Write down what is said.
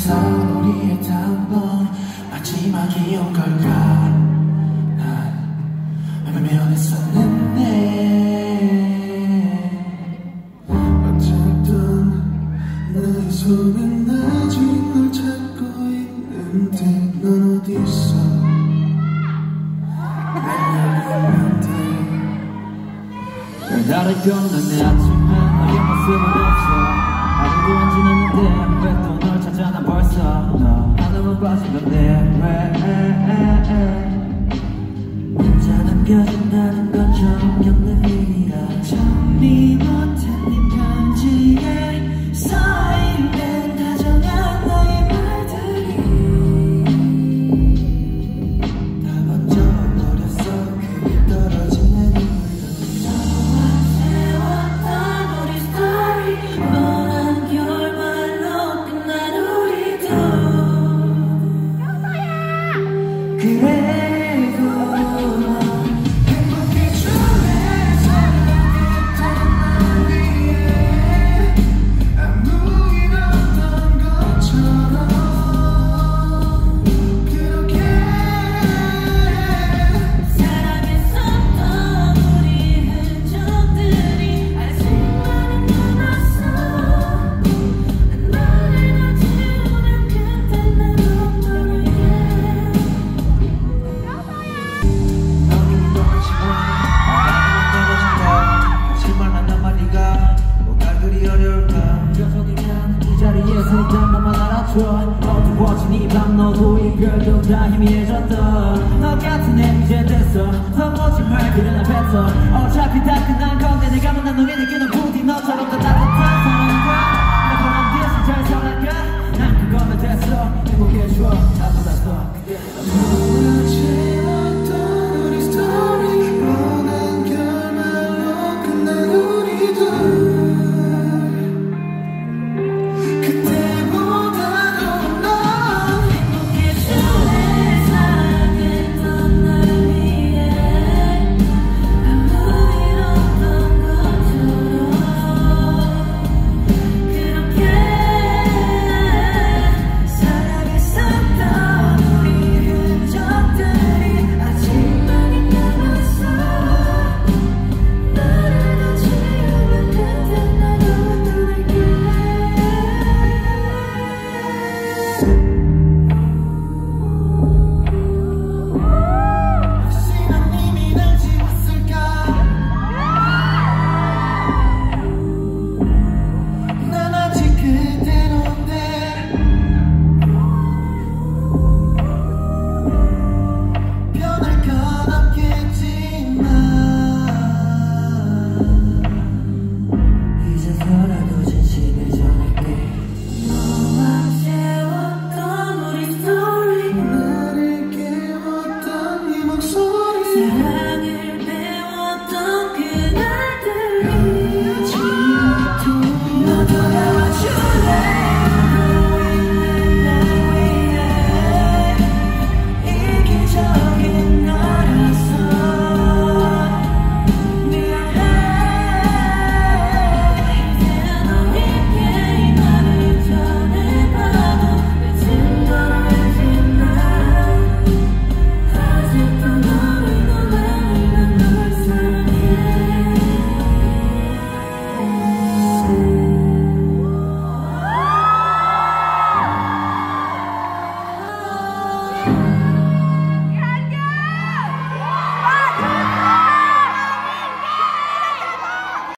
미안했어 우리의 다음번 마지막이온 걸까. 난 미안했었는데 어쨌든 내 손은 아직 널 찾고 있는데 넌 어딨어. 나를 건넌 내 아침에 너의 모습은 없어. 하루도 안 지났는데 왜 또 널 찾아 난 벌써 너 하나만 빠진 건데 왜 혼자 남겨진다는 건 처음 겪는 일이라. 정리 못한 네 편지에 써있는 다정한 너의 말들이 다 번져버렸어. 괜히 떨어진 내 어두워진 이 밤 너도 이별도 다 희미해졌다. 너 같은 애 이제 됐어. 넘어진 말들은 앞에서 어차피 다 끝난 건데 내가 만난 너의 느끼는 부디 너처럼 더 따뜻한 사랑과 나 보란 듯이 잘 살아가. 난 그거면 됐어. 행복해줘 나보다 더